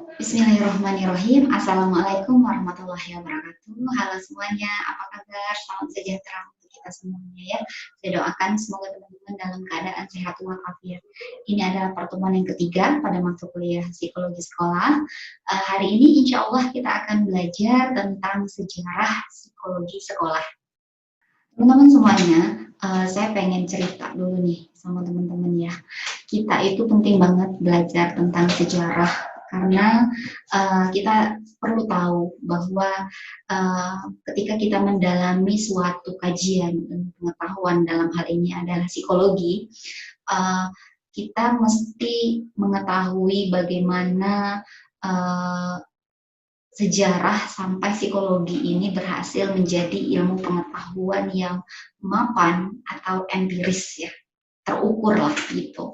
Bismillahirrahmanirrahim. Assalamualaikum warahmatullahi wabarakatuh. Halo semuanya, apa kabar? Salam sejahtera untuk kita semuanya ya. Saya doakan semoga teman-teman dalam keadaan sehat walafiat. Ini adalah pertemuan yang ketiga pada mata kuliah psikologi sekolah. Hari ini insya Allah kita akan belajar tentang sejarah psikologi sekolah. Teman-teman semuanya, saya pengen cerita dulu nih sama teman-teman ya. Kita itu penting banget belajar tentang sejarah karena kita perlu tahu bahwa ketika kita mendalami suatu kajian dan pengetahuan dalam hal ini adalah psikologi, kita mesti mengetahui bagaimana sejarah sampai psikologi ini berhasil menjadi ilmu pengetahuan yang mapan atau empiris ya, terukur lah gitu.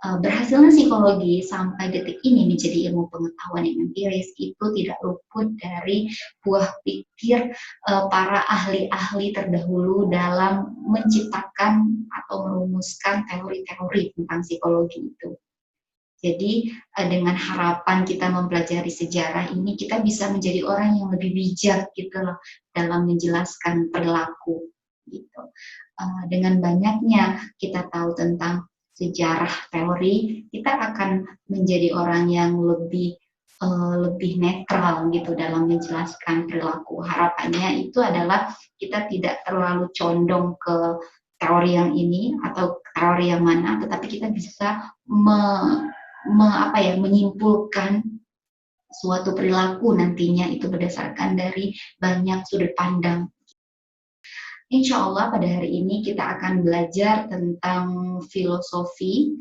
Berhasilnya psikologi sampai detik ini menjadi ilmu pengetahuan yang empiris itu tidak luput dari buah pikir para ahli-ahli terdahulu dalam menciptakan atau merumuskan teori-teori tentang psikologi itu. Jadi dengan harapan kita mempelajari sejarah ini, kita bisa menjadi orang yang lebih bijak gitu loh dalam menjelaskan perilaku gitu. Dengan banyaknya kita tahu tentang sejarah teori, kita akan menjadi orang yang lebih netral gitu dalam menjelaskan perilaku. Harapannya itu adalah kita tidak terlalu condong ke teori yang ini atau teori yang mana, tetapi kita bisa menyimpulkan suatu perilaku nantinya itu berdasarkan dari banyak sudut pandang. Insya Allah pada hari ini kita akan belajar tentang filosofi,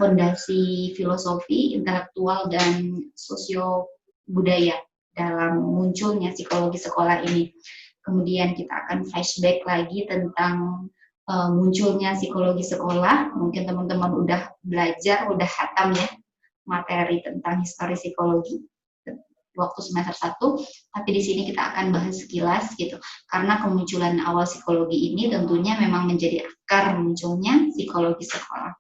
fondasi filosofi, intelektual dan sosio budaya dalam munculnya psikologi sekolah ini. Kemudian kita akan flashback lagi tentang munculnya psikologi sekolah. Mungkin teman-teman udah belajar, udah hatam ya materi tentang histori psikologi waktu semester 1, tapi di sini kita akan bahas sekilas gitu. Karena kemunculan awal psikologi ini tentunya memang menjadi akar munculnya psikologi sekolah.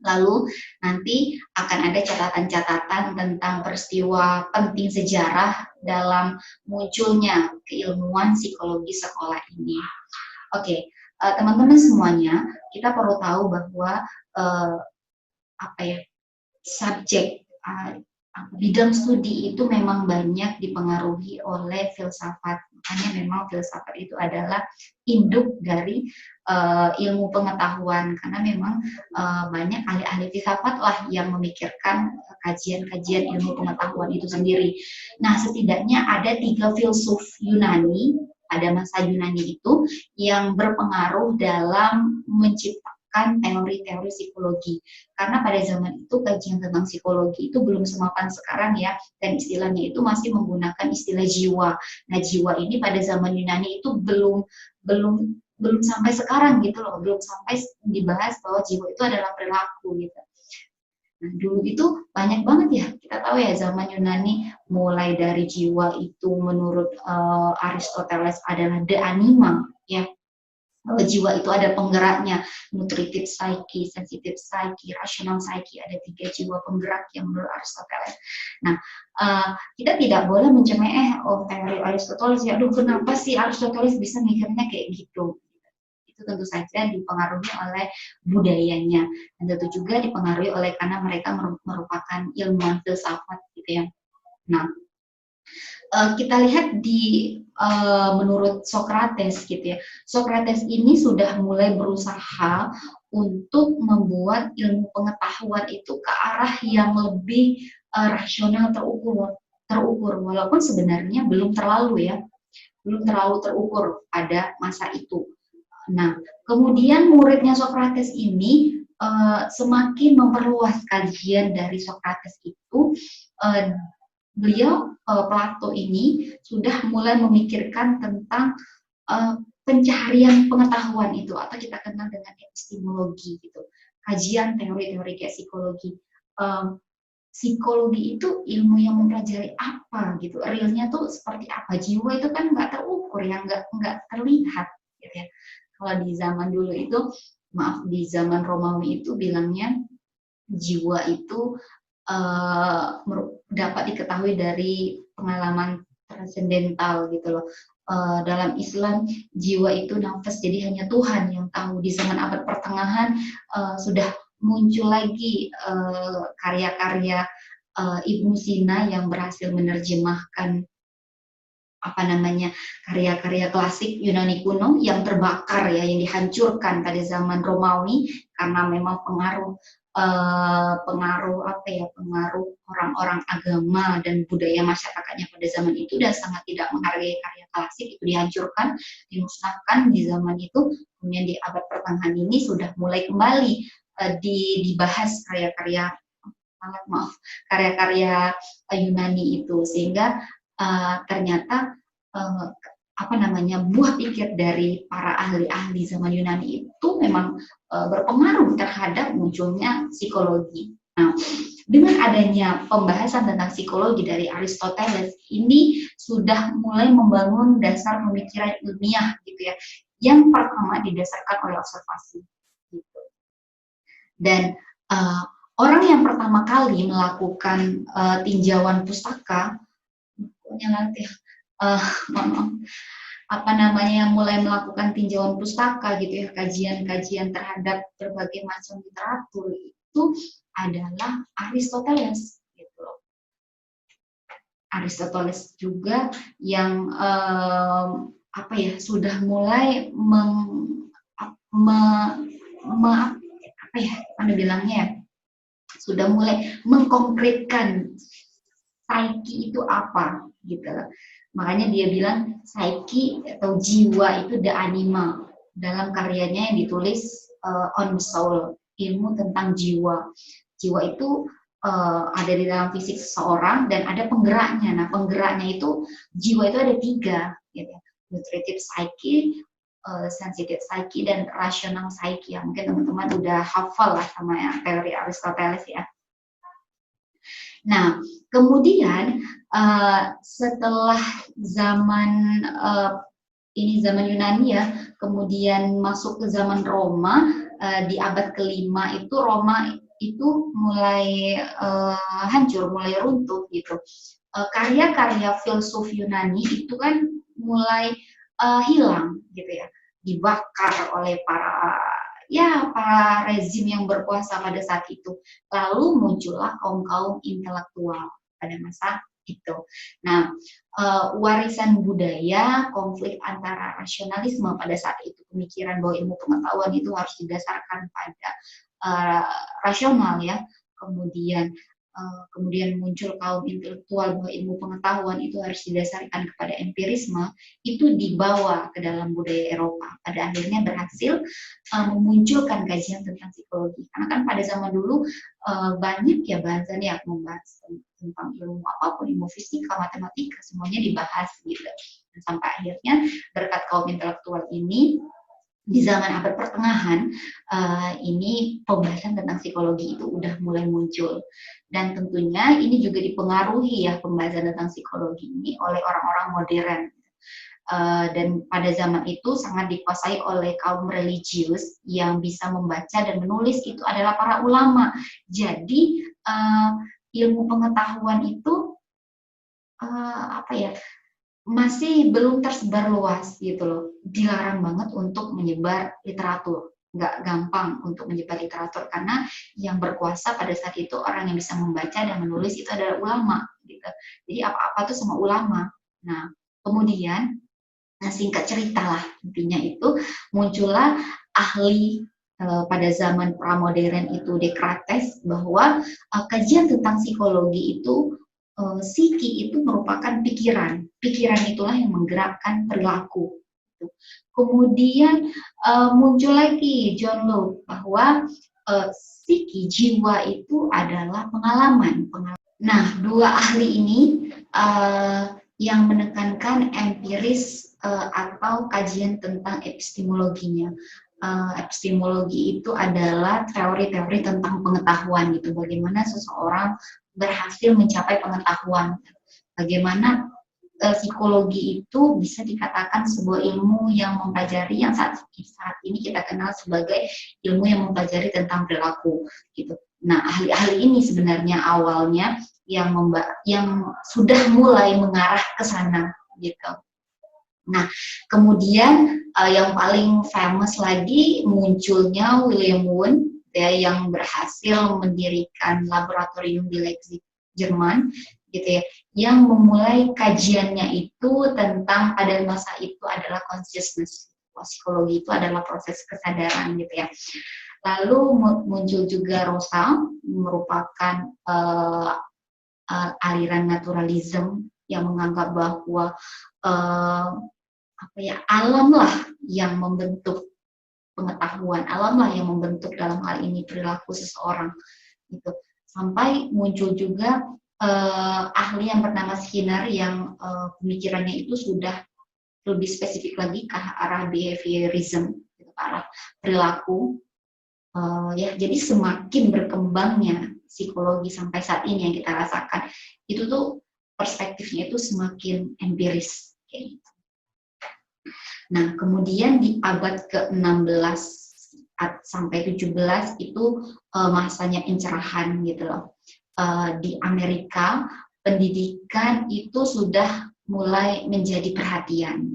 Lalu nanti akan ada catatan-catatan tentang peristiwa penting sejarah dalam munculnya keilmuan psikologi sekolah ini. Oke, teman-teman semuanya, kita perlu tahu bahwa subjek bidang studi itu memang banyak dipengaruhi oleh filsafat. Makanya memang filsafat itu adalah induk dari ilmu pengetahuan, karena memang banyak ahli-ahli filsafat lah yang memikirkan kajian-kajian ilmu pengetahuan itu sendiri. Nah, setidaknya ada 3 filsuf Yunani pada masa Yunani itu yang berpengaruh dalam menciptakan teori-teori psikologi. Karena pada zaman itu kajian tentang psikologi itu belum semapan sekarang ya, dan istilahnya itu masih menggunakan istilah jiwa. Nah, jiwa ini pada zaman Yunani itu belum sampai sekarang gitu loh, belum sampai dibahas bahwa jiwa itu adalah perilaku gitu. Nah, dulu itu banyak banget ya, kita tahu ya zaman Yunani mulai dari jiwa itu menurut Aristoteles adalah the anima ya. Jiwa itu ada penggeraknya, nutritive psyche, sensitive psyche, rational psyche, ada 3 jiwa penggerak yang menurut Aristoteles. Nah, kita tidak boleh mencemeh teori Aristoteles ya, aduh kenapa sih Aristoteles bisa mikirnya kayak gitu. Itu tentu saja dipengaruhi oleh budayanya, dan tentu juga dipengaruhi oleh karena mereka merupakan ilmuwan filsafat gitu ya. Nah, kita lihat di menurut Socrates gitu ya. Socrates ini sudah mulai berusaha untuk membuat ilmu pengetahuan itu ke arah yang lebih rasional, terukur walaupun sebenarnya belum terlalu terukur pada masa itu. Nah, kemudian muridnya Socrates ini semakin memperluas kajian dari Socrates itu. Beliau Plato ini sudah mulai memikirkan tentang pencaharian pengetahuan itu, atau kita kenal dengan epistemologi gitu, kajian teori-teori kayak psikologi. Psikologi itu ilmu yang mempelajari apa gitu, realnya tuh seperti apa, jiwa itu kan nggak terukur ya, nggak terlihat gitu ya. Kalau di zaman dulu itu, di zaman Romawi itu bilangnya jiwa itu dapat diketahui dari pengalaman transendental gitu loh. Dalam Islam jiwa itu nafas, jadi hanya Tuhan yang tahu. Di zaman abad pertengahan sudah muncul lagi karya-karya Ibnu Sina yang berhasil menerjemahkan apa namanya karya-karya klasik Yunani kuno yang terbakar ya, yang dihancurkan pada zaman Romawi karena memang pengaruh apa ya, pengaruh orang-orang agama dan budaya masyarakatnya pada zaman itu, dan sangat tidak menghargai karya klasik, itu dihancurkan, dimusnahkan di zaman itu. Kemudian di abad pertengahan ini sudah mulai kembali dibahas karya-karya karya-karya Yunani itu, sehingga ternyata apa namanya buah pikir dari para ahli-ahli zaman Yunani itu memang berpengaruh terhadap munculnya psikologi. Nah, dengan adanya pembahasan tentang psikologi dari Aristoteles ini sudah mulai membangun dasar pemikiran ilmiah gitu ya, yang pertama didasarkan oleh observasi gitu. Dan orang yang pertama kali melakukan tinjauan pustaka, apa namanya, mulai melakukan tinjauan pustaka gitu ya, kajian-kajian terhadap berbagai macam literatur itu adalah Aristoteles gitu loh. Aristoteles juga yang apa ya, sudah mulai apa ya, mana bilangnya ya, sudah mulai mengkonkretkan psyche itu apa gitu. Makanya dia bilang psyche atau jiwa itu the anima, dalam karyanya yang ditulis On Soul, ilmu tentang jiwa. Jiwa itu ada di dalam fisik seseorang dan ada penggeraknya. Nah, penggeraknya itu jiwa itu ada 3 gitu. Nutritive psyche, sensitive psyche, dan rational psyche. Ya, mungkin teman-teman udah hafal lah sama ya, teori Aristoteles ya. Nah, kemudian setelah zaman ini zaman Yunani ya, kemudian masuk ke zaman Roma, di abad ke-5 itu Roma itu mulai hancur, mulai runtuh gitu. Karya-karya filsuf Yunani itu kan mulai hilang gitu ya, dibakar oleh para rezim yang berkuasa pada saat itu. Lalu muncullah kaum-kaum intelektual pada masa itu. Nah, warisan budaya, konflik antara rasionalisme pada saat itu, pemikiran bahwa ilmu pengetahuan itu harus didasarkan pada rasional ya. Kemudian muncul kaum intelektual bahwa ilmu pengetahuan itu harus didasarkan kepada empirisme, itu dibawa ke dalam budaya Eropa. Pada akhirnya berhasil memunculkan kajian tentang psikologi. Karena kan pada zaman dulu banyak ya bahasan yang membahas tentang ilmu apapun, ilmu fisika, matematika, semuanya dibahas gitu. Dan sampai akhirnya berkat kaum intelektual ini, di zaman abad pertengahan ini pembahasan tentang psikologi itu udah mulai muncul, dan tentunya ini juga dipengaruhi ya pembahasan tentang psikologi ini oleh orang-orang modern, dan pada zaman itu sangat dikuasai oleh kaum religius yang bisa membaca dan menulis itu adalah para ulama. Jadi ilmu pengetahuan itu apa ya, masih belum tersebar luas gitu loh. Dilarang banget untuk menyebar literatur. Nggak gampang untuk menyebar literatur karena yang berkuasa pada saat itu, orang yang bisa membaca dan menulis itu adalah ulama gitu. Jadi apa-apa tuh sama ulama. Nah, kemudian singkat cerita lah intinya itu muncullah ahli pada zaman pramodern itu Descartes, bahwa kajian tentang psikologi itu psiki itu merupakan pikiran. Pikiran itulah yang menggerakkan perilaku. Kemudian muncul lagi John Locke bahwa psiki, jiwa itu adalah pengalaman. Nah, dua ahli ini yang menekankan empiris atau kajian tentang epistemologinya. Epistemologi itu adalah teori-teori tentang pengetahuan gitu. Bagaimana seseorang berhasil mencapai pengetahuan, bagaimana psikologi itu bisa dikatakan sebuah ilmu yang mempelajari yang saat ini kita kenal sebagai ilmu yang mempelajari tentang perilaku gitu. Nah, ahli-ahli ini sebenarnya awalnya yang sudah mulai mengarah ke sana gitu. Nah, kemudian yang paling famous lagi munculnya William Wundt ya, yang berhasil mendirikan laboratorium di Leipzig, Jerman gitu ya, yang memulai kajiannya itu tentang pada masa itu adalah consciousness. Psikologi itu adalah proses kesadaran gitu ya. Lalu muncul juga Rosa, merupakan aliran naturalism yang menganggap bahwa alam lah yang membentuk pengetahuan, alam lah yang membentuk dalam hal ini perilaku seseorang gitu. Sampai muncul juga ahli yang bernama Skinner yang pemikirannya itu sudah lebih spesifik lagi ke arah behaviorism, gitu, ke arah perilaku. Ya, jadi semakin berkembangnya psikologi sampai saat ini yang kita rasakan, itu tuh perspektifnya itu semakin empiris kayak gitu. Nah, kemudian di abad ke-16 sampai 17 itu masanya pencerahan gitu loh. Di Amerika, pendidikan itu sudah mulai menjadi perhatian.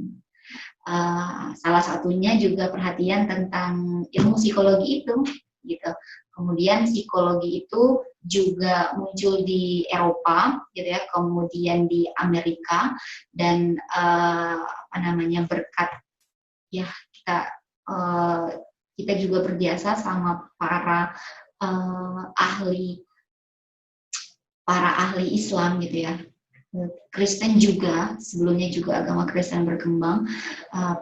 Salah satunya juga perhatian tentang ilmu psikologi itu gitu. Kemudian psikologi itu juga muncul di Eropa gitu ya, kemudian di Amerika, dan berkat ya kita juga berbiasa sama para ahli Islam gitu ya. Kristen juga, sebelumnya juga agama Kristen berkembang,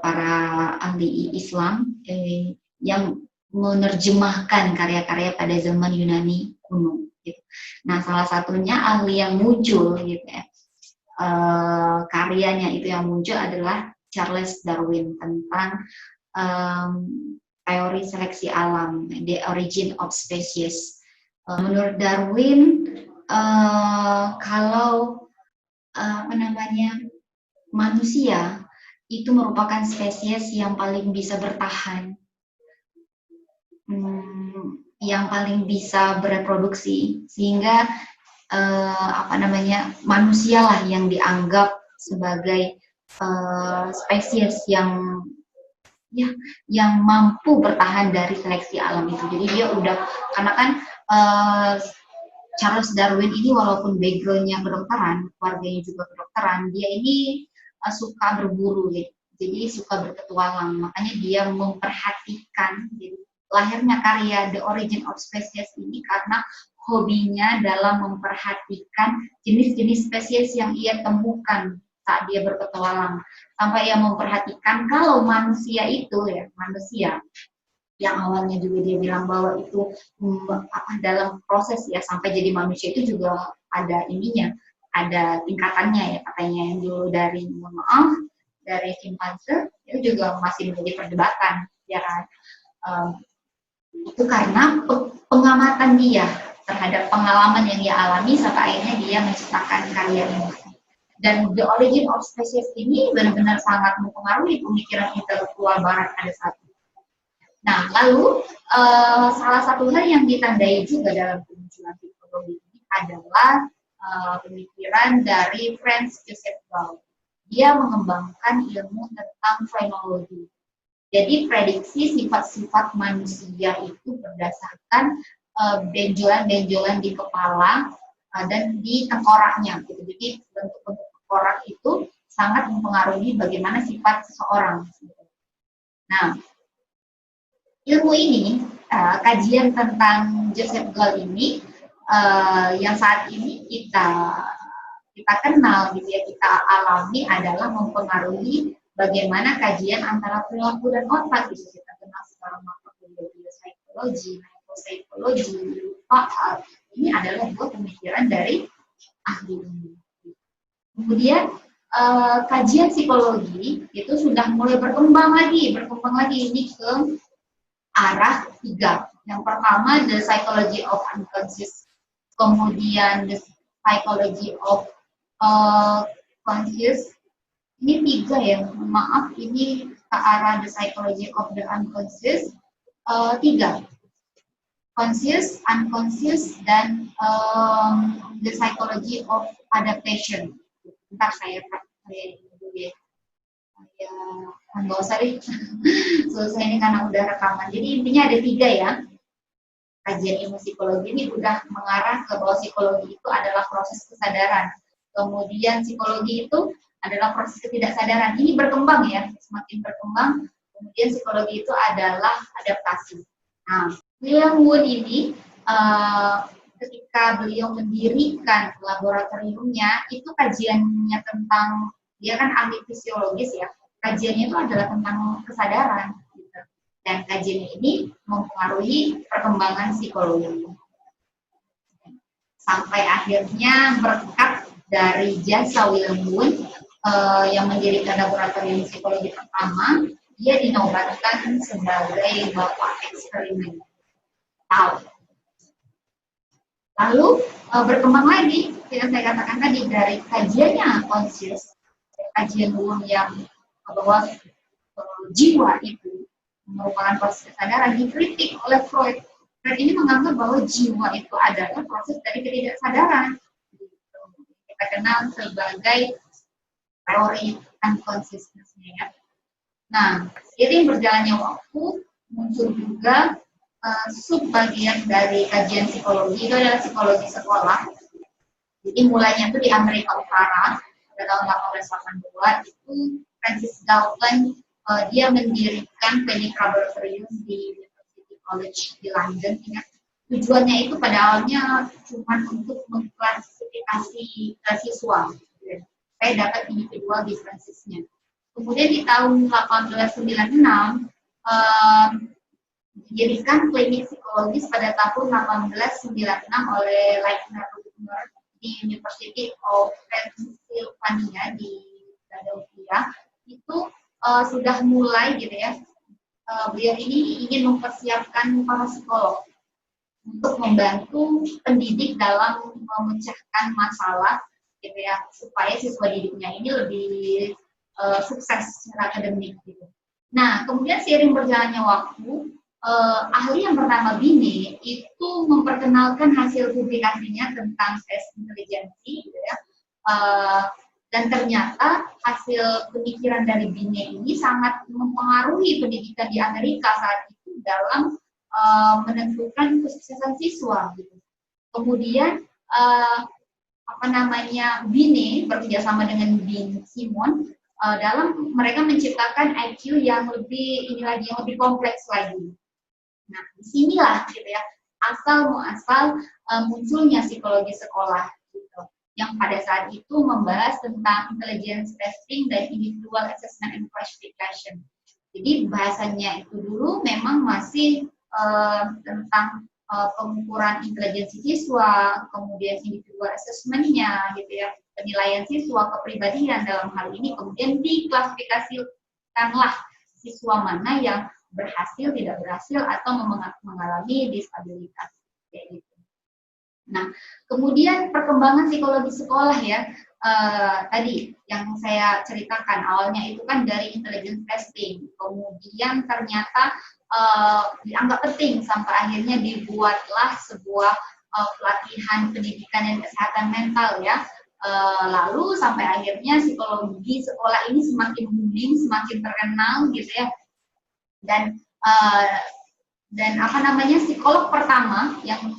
para ahli Islam yang menerjemahkan karya-karya pada zaman Yunani kuno. Gitu. Nah, salah satunya ahli yang muncul, gitu ya, karyanya itu yang muncul adalah Charles Darwin tentang teori seleksi alam, The Origin of Species. Menurut Darwin, kalau manusia itu merupakan spesies yang paling bisa bertahan, yang paling bisa bereproduksi, sehingga manusia lah yang dianggap sebagai spesies yang mampu bertahan dari seleksi alam itu. Jadi dia udah, karena kan Charles Darwin ini walaupun background-nya kedokteran, keluarganya juga kedokteran, dia ini suka berburu, gitu. Jadi suka berpetualang, makanya dia memperhatikan, jadi lahirnya karya The Origin of Species ini karena hobinya dalam memperhatikan jenis-jenis spesies yang ia temukan saat dia berpetualang, sampai ia memperhatikan kalau manusia itu ya, manusia yang awalnya juga dia bilang bahwa itu dalam proses ya sampai jadi manusia itu juga ada ininya, ada tingkatannya ya, katanya yang dulu dari dari simpanse itu juga masih menjadi perdebatan ya kan. Itu karena pengamatan dia terhadap pengalaman yang dia alami sampai akhirnya dia menciptakan karya ini. Dan The Origin of Species ini benar-benar sangat mempengaruhi pemikiran intelektual barat pada saat itu. Nah, lalu salah satu hal yang ditandai juga dalam kemunculan psikologi ini adalah pemikiran dari Franz Joseph Gall. Dia mengembangkan ilmu tentang phrenology. Jadi prediksi sifat-sifat manusia itu berdasarkan benjolan-benjolan di kepala dan di tengkoraknya. Gitu. Jadi bentuk-bentuk tengkorak itu sangat mempengaruhi bagaimana sifat seseorang. Nah, ilmu ini, kajian tentang Joseph Gall ini, yang saat ini kita kenal, gitu ya, kita alami adalah mempengaruhi bagaimana kajian antara perilaku dan otak, gitu. Kita kenal sekarang psikologi, neuropsikologi, ini adalah dua pemikiran dari ahli ini. Kemudian kajian psikologi itu sudah mulai berkembang lagi ini ke arah 3. Yang pertama, the psychology of unconscious, kemudian the psychology of conscious. Ini tiga ya, maaf ini ke arah the psychology of the unconscious. Tiga, conscious, unconscious, dan the psychology of adaptation. Ntar saya dulu ya. Ya, nggak usah deh. Selesai ini karena udah rekaman. Jadi intinya ada tiga ya. Kajian ilmu psikologi ini udah mengarah ke bahwa psikologi itu adalah proses kesadaran. Kemudian psikologi itu adalah proses ketidaksadaran. Ini berkembang ya, semakin berkembang. Kemudian psikologi itu adalah adaptasi. Nah, William Wundt ini ketika beliau mendirikan laboratoriumnya, itu kajiannya tentang, dia kan ahli fisiologis ya, kajiannya itu adalah tentang kesadaran. Gitu. Dan kajian ini mempengaruhi perkembangan psikologi. Sampai akhirnya berkat dari jasa William Wundt yang mendirikan laboratorium psikologi pertama, dia dinobatkan sebagai bapak eksperimen. Lalu berkembang lagi, yang saya katakan tadi, dari kajiannya conscious, kajian Wundt yang bahwa jiwa itu merupakan proses kesadaran, dikritik oleh Freud. Freud ini menganggap bahwa jiwa itu adalah proses dari ketidaksadaran. Kita kenal sebagai teori unconsciousness-nya ya. Nah, seiring berjalannya waktu, muncul juga subbagian dari kajian psikologi, itu adalah psikologi sekolah. Jadi mulainya itu di Amerika Utara, pada tahun 1882, itu Francis Galton, dia mendirikan Penny Laboratorium di University College di London. Ya. Tujuannya itu pada awalnya cuma untuk mengklasifikasi siswa, supaya dapat individual differences-nya. Kemudian di tahun 1896, didirikan klinik psikologis pada tahun 1896 oleh Leitner Rubner di University of Pennsylvania di Philadelphia. Itu sudah mulai gitu ya. Beliau ini ingin mempersiapkan para psikolog untuk membantu pendidik dalam memecahkan masalah gitu ya, supaya siswa didiknya ini lebih sukses secara akademik gitu. Nah, kemudian seiring berjalannya waktu, ahli yang bernama Binet itu memperkenalkan hasil publikasinya tentang tes intelijensi, gitu ya. Dan ternyata hasil pemikiran dari Binet ini sangat mempengaruhi pendidikan di Amerika saat itu dalam menentukan kesuksesan siswa. Gitu. Kemudian Binet bekerjasama dengan Dean Simon dalam mereka menciptakan IQ yang lebih yang lebih kompleks lagi. Nah, disinilah gitu ya asal munculnya psikologi sekolah gitu, yang pada saat itu membahas tentang intelligence testing dan individual assessment and classification. Jadi bahasanya itu dulu memang masih tentang pengukuran intelijensi siswa, kemudian individual assessment-nya gitu ya, penilaian siswa, kepribadian dalam hal ini, kemudian diklasifikasikanlah siswa mana yang berhasil, tidak berhasil, atau mengalami disabilitas. Kayak gitu. Nah, kemudian perkembangan psikologi sekolah ya, tadi yang saya ceritakan awalnya itu kan dari intelligence testing, kemudian ternyata dianggap penting sampai akhirnya dibuatlah sebuah pelatihan pendidikan dan kesehatan mental ya. Lalu sampai akhirnya psikologi sekolah ini semakin booming, semakin terkenal gitu ya. Dan psikolog pertama yang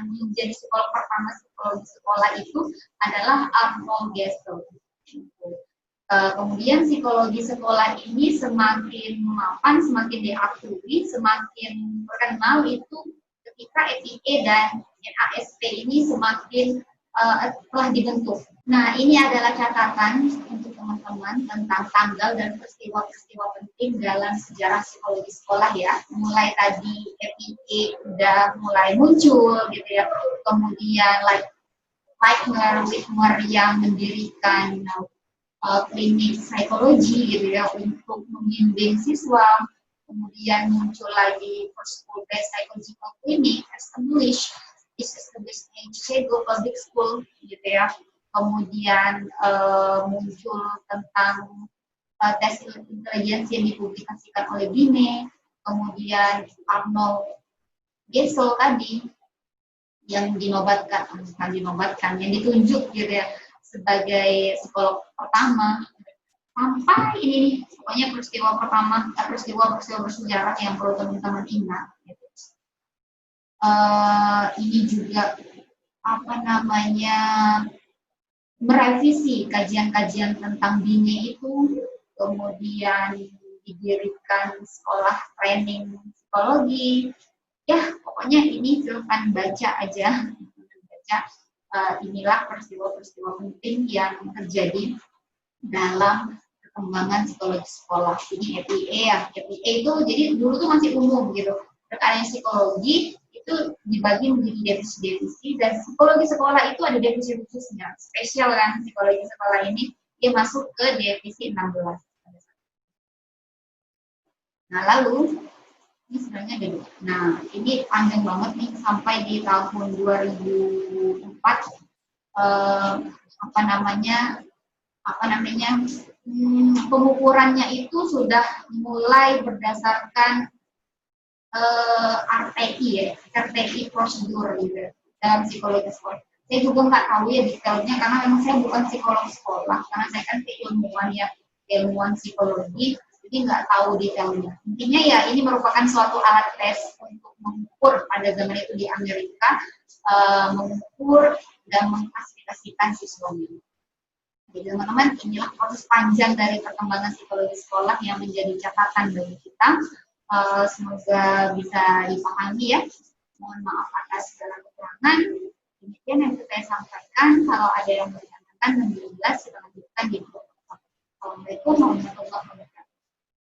menjadi psikolog pertama psikologi sekolah itu adalah Arnold Gestel. Kemudian psikologi sekolah ini semakin mapan, semakin diakui, semakin terkenal itu ketika FIE dan NASP ini semakin telah dibentuk. Nah, ini adalah catatan untuk teman-teman tentang tanggal dan peristiwa-peristiwa penting dalam sejarah psikologi sekolah ya. Mulai tadi FIE udah mulai muncul gitu ya. Kemudian Leitner yang mendirikan klinik psikologi gitu ya untuk membimbing siswa. Kemudian muncul lagi First School Based Psychological Clinic established in Chicago Public School gitu ya. kemudian muncul tentang tes intelijensi yang dipublikasikan oleh BINE, kemudian Arnold Gesell tadi yang yang ditunjuk gitu ya sebagai psikolog pertama, sampai ini nih pokoknya peristiwa bersejarah yang perlu teman-teman ingat gitu. Ini juga apa namanya merevisi kajian-kajian tentang BINE itu, kemudian didirikan sekolah training psikologi. Ya, pokoknya ini silahkan baca aja. Baca inilah peristiwa-peristiwa penting yang terjadi dalam perkembangan psikologi sekolah. Ini EPA ya. EPA itu jadi dulu tuh masih umum gitu. Perkara psikologi itu dibagi menjadi divisi-divisi dan psikologi sekolah itu ada divisi khususnya. Spesial kan psikologi sekolah ini dia masuk ke divisi 16. Nah, lalu ini sebenarnya ada dua. Nah, ini panjang banget nih sampai di tahun 2004 apa namanya pengukurannya itu sudah mulai berdasarkan RTI ya, RTI prosedur gitu dalam psikologi sekolah. Saya juga nggak tahu ya detailnya karena memang saya bukan psikolog sekolah, karena saya kan keilmuan ya, ilmuwan psikologi, jadi nggak tahu detailnya. Intinya ya ini merupakan suatu alat tes untuk mengukur pada zaman itu di Amerika, mengukur dan mengklasifikasikan siswanya. Jadi teman-teman, inilah proses panjang dari perkembangan psikologi sekolah yang menjadi catatan bagi kita. Semoga bisa dipahami ya. Mohon maaf atas segala kekurangan. Demikian yang saya sampaikan. Kalau ada yang mau ditanyakan dan jelas, kita lanjutkan di grup. Assalamualaikum warahmatullahi wabarakatuh.